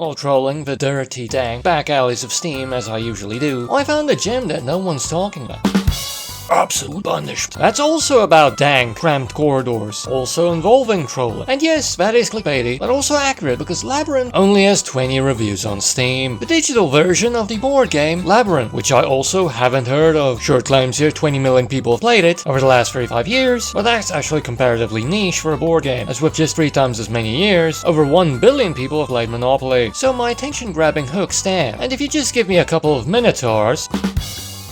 While trolling the dirty, dank back alleys of Steam as I usually do, I found a gem that no one's talking about. Absolute punished. That's also about dank, cramped corridors, also involving trolling. And yes, that is clickbaity, but also accurate because Labyrinth only has 20 reviews on Steam. The digital version of the board game, Labyrinth, which I also haven't heard of. Sure, it claims here 20 million people have played it over the last 35 years, but that's actually comparatively niche for a board game, as with just 3 times as many years, over 1 billion people have played Monopoly. So my attention-grabbing hook stands, and if you just give me a couple of minotaurs,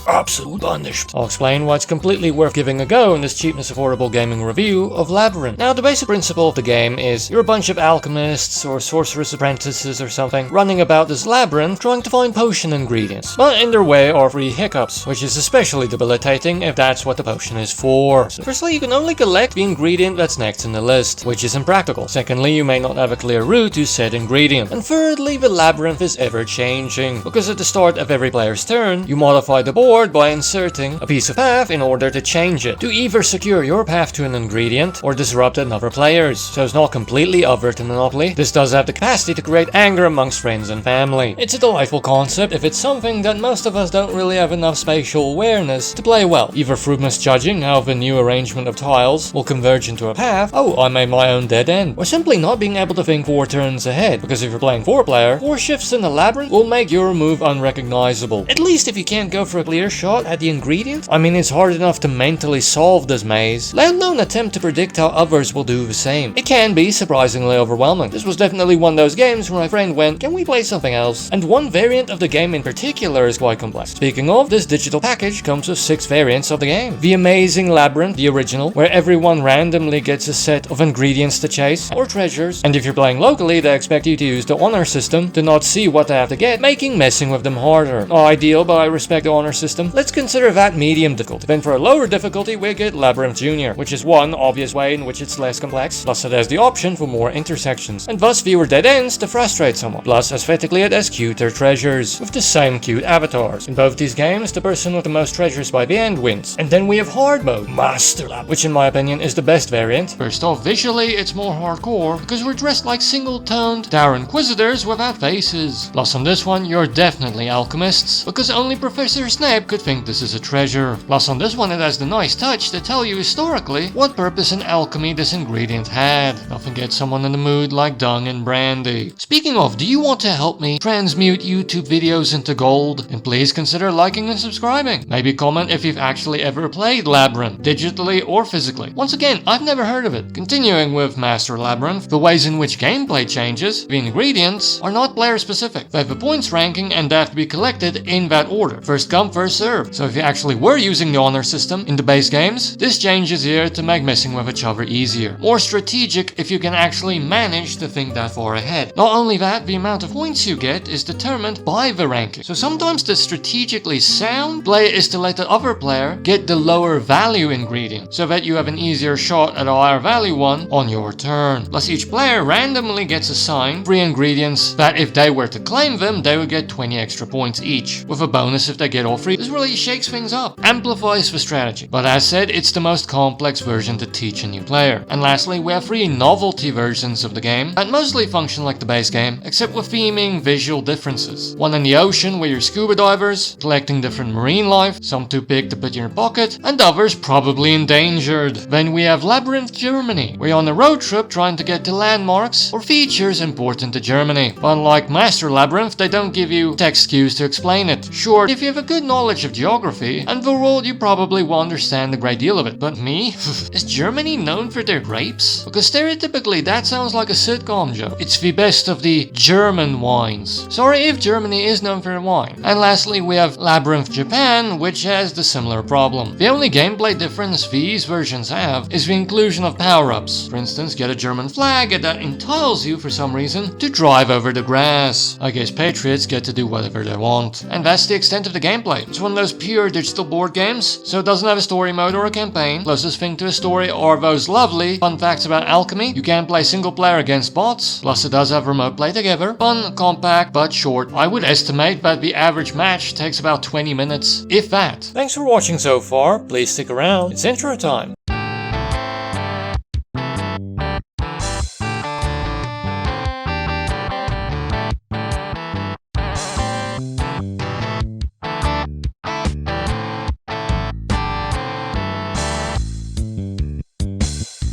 absolute punished, I'll explain why it's completely worth giving a go in this Cheapness Affordable Gaming review of Labyrinth. Now, the basic principle of the game is you're a bunch of alchemists or sorceress apprentices or something running about this labyrinth trying to find potion ingredients. But in their way are 3 hiccups, which is especially debilitating if that's what the potion is for. So firstly, you can only collect the ingredient that's next in the list, which is impractical. Secondly, you may not have a clear route to said ingredient. And thirdly, the labyrinth is ever changing, because at the start of every player's turn, you modify the board by inserting a piece of path in order to change it, to either secure your path to an ingredient or disrupt another player's. So it's not completely other to Monopoly. This does have the capacity to create anger amongst friends and family. It's a delightful concept if it's something that most of us don't really have enough spatial awareness to play well, either through misjudging how the new arrangement of tiles will converge into a path, oh, I made my own dead end, or simply not being able to think 4 turns ahead, because if you're playing 4-player, 4 shifts in the labyrinth will make your move unrecognizable. At least if you can't go for a clear shot at the ingredient. I mean, it's hard enough to mentally solve this maze, let alone attempt to predict how others will do the same. It can be surprisingly overwhelming. This was definitely one of those games where my friend went, can we play something else? And one variant of the game in particular is quite complex. Speaking of, this digital package comes with 6 variants of the game. The Amazing Labyrinth, the original, where everyone randomly gets a set of ingredients to chase, or treasures, and if you're playing locally, they expect you to use the honor system to not see what they have to get, making messing with them harder. Not ideal, but I respect the honor system. Let's consider that medium difficulty. Then for a lower difficulty, we get Labyrinth Junior, which is one obvious way in which it's less complex, plus it has the option for more intersections, and thus fewer dead ends to frustrate someone. Plus, aesthetically, it has cuter treasures, with the same cute avatars. In both these games, the person with the most treasures by the end wins. And then we have Hard Mode, Master Lab, which in my opinion is the best variant. First off, visually, it's more hardcore, because we're dressed like single-toned Tower Inquisitors without faces. Plus on this one, you're definitely alchemists, because only Professor Snape could think this is a treasure. Plus on this one, it has the nice touch to tell you historically what purpose in alchemy this ingredient had. Nothing gets someone in the mood like dung and brandy. Speaking of, do you want to help me transmute YouTube videos into gold? And please consider liking and subscribing. Maybe comment if you've actually ever played Labyrinth, digitally or physically. Once again, I've never heard of it. Continuing with Master Labyrinth, the ways in which gameplay changes, the ingredients are not player specific. They have a points ranking and they have to be collected in that order. First come, first serve. So if you actually were using the honor system in the base games, this changes here to make messing with each other easier. More strategic if you can actually manage to think that far ahead. Not only that, the amount of points you get is determined by the ranking. So sometimes the strategically sound play is to let the other player get the lower value ingredient, so that you have an easier shot at a higher value one on your turn. Plus each player randomly gets assigned 3 ingredients that if they were to claim them, they would get 20 extra points each, with a bonus if they get all 3. This really shakes things up, amplifies the strategy. But as said, it's the most complex version to teach a new player. And lastly, we have 3 novelty versions of the game that mostly function like the base game, except with theming visual differences. One in the ocean where you're scuba divers, collecting different marine life, some too big to put in your pocket, and others probably endangered. Then we have Labyrinth Germany, where you're on a road trip trying to get to landmarks or features important to Germany. But unlike Master Labyrinth, they don't give you text cues to explain it. Sure, if you have a good knowledge of geography and the world, you probably will understand a great deal of it. But me? Is Germany known for their grapes? Because stereotypically that sounds like a sitcom joke. It's the best of the German wines. Sorry if Germany is known for wine. And lastly, we have Labyrinth Japan, which has the similar problem. The only gameplay difference these versions have is the inclusion of power-ups. For instance, get a German flag and that entitles you for some reason to drive over the grass. I guess patriots get to do whatever they want. And that's the extent of the gameplay. It's one of those pure digital board games, so it doesn't have a story mode or a campaign. Closest thing to a story are those lovely fun facts about alchemy. You can play single player against bots, plus it does have remote play together. Fun, compact, but short. I would estimate that the average match takes about 20 minutes, if that. Thanks for watching so far. Please stick around. It's intro time.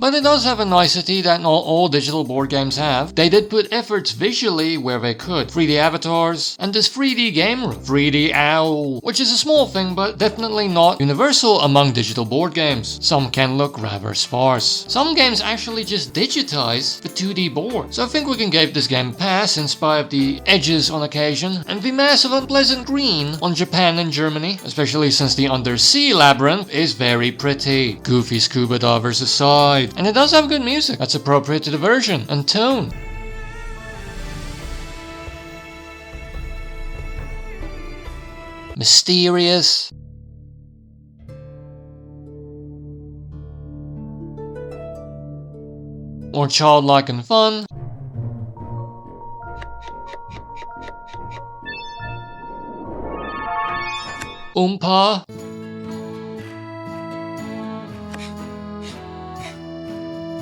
but it does have a nicety that not all digital board games have. They did put efforts visually where they could. 3D avatars, and this 3D game room. 3D owl, which is a small thing but definitely not universal among digital board games. Some can look rather sparse. Some games actually just digitize the 2D board. So I think we can give this game a pass in spite of the edges on occasion, and the massive unpleasant green on Japan and Germany, especially since the undersea Labyrinth is very pretty. Goofy scuba divers aside. And it does have good music that's appropriate to the version and tone. Mysterious. Or childlike and fun. Oompa.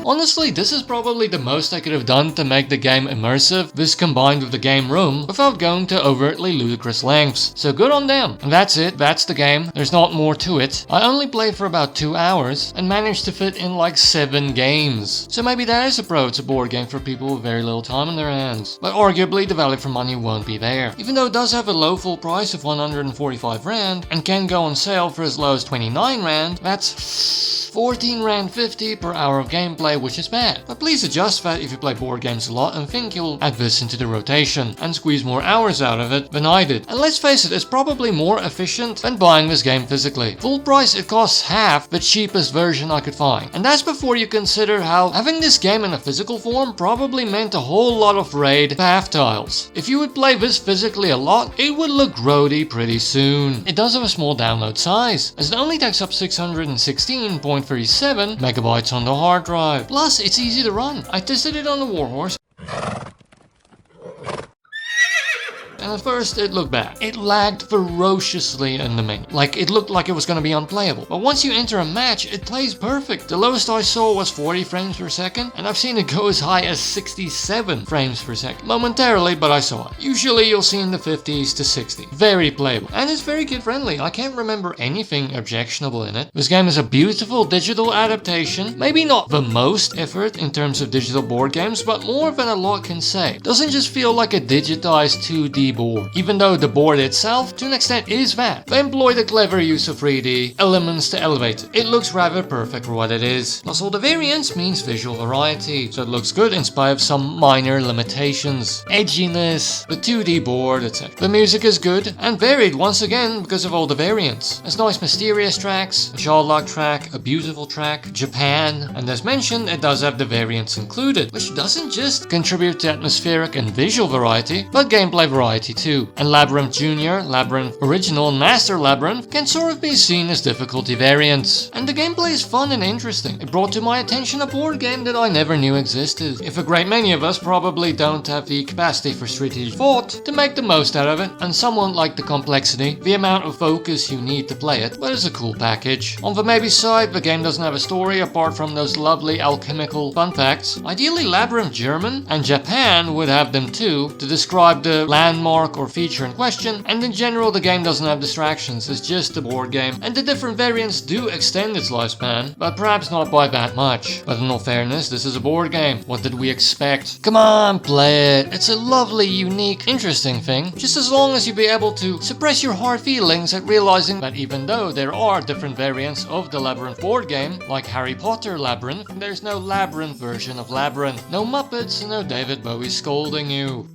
Honestly, this is probably the most I could have done to make the game immersive, this combined with the game room, without going to overtly ludicrous lengths. So good on them. And that's it, that's the game. There's not more to it. I only played for about 2 hours and managed to fit in like 7 games. So maybe that is a pro, it's a board game for people with very little time on their hands. But arguably the value for money won't be there. Even though it does have a low full price of 145 Rand and can go on sale for as low as 29 Rand, that's 14 Rand 50 per hour of gameplay, which is bad. But please adjust that if you play board games a lot and think you'll add this into the rotation and squeeze more hours out of it than I did. And let's face it, it's probably more efficient than buying this game physically. Full price, it costs half the cheapest version I could find. And that's before you consider how having this game in a physical form probably meant a whole lot of raid path tiles. If you would play this physically a lot, it would look grody pretty soon. It does have a small download size, as it only takes up 616.37 megabytes on the hard drive. Plus, it's easy to run. I tested it on the Warhorse. And at first it looked bad. It lagged ferociously in the menu. Like, it looked like it was going to be unplayable. But once you enter a match, it plays perfect. The lowest I saw was 40 frames per second, and I've seen it go as high as 67 frames per second. Momentarily, but I saw it. Usually you'll see in the 50s to 60. Very playable. And it's very kid-friendly. I can't remember anything objectionable in it. This game is a beautiful digital adaptation. Maybe not the most effort in terms of digital board games, but more than a lot can say. Doesn't just feel like a digitized 2D board, even though the board itself to an extent is that. They employ the clever use of 3D elements to elevate it. It looks rather perfect for what it is. Plus all the variance means visual variety, so it looks good in spite of some minor limitations. Edginess, the 2D board, etc. The music is good and varied once again because of all the variants. There's nice mysterious tracks, a childlike track, a beautiful track, Japan, and as mentioned it does have the variants included, which doesn't just contribute to atmospheric and visual variety, but gameplay variety too. And Labyrinth Junior, Labyrinth Original, and Master Labyrinth can sort of be seen as difficulty variants. And the gameplay is fun and interesting. It brought to my attention a board game that I never knew existed. If a great many of us probably don't have the capacity for strategic thought to make the most out of it, and someone like the complexity, the amount of focus you need to play it, but it's a cool package. On the maybe side, the game doesn't have a story apart from those lovely alchemical fun facts. Ideally Labyrinth German and Japan would have them too, to describe the landmark or feature in question, and in general the game doesn't have distractions, it's just a board game, and the different variants do extend its lifespan, but perhaps not by that much. But in all fairness, this is a board game. What did we expect? Come on, play it. It's a lovely, unique, interesting thing, just as long as you be able to suppress your hard feelings at realizing that even though there are different variants of the Labyrinth board game, like Harry Potter Labyrinth, there's no Labyrinth version of Labyrinth. No Muppets, no David Bowie scolding you.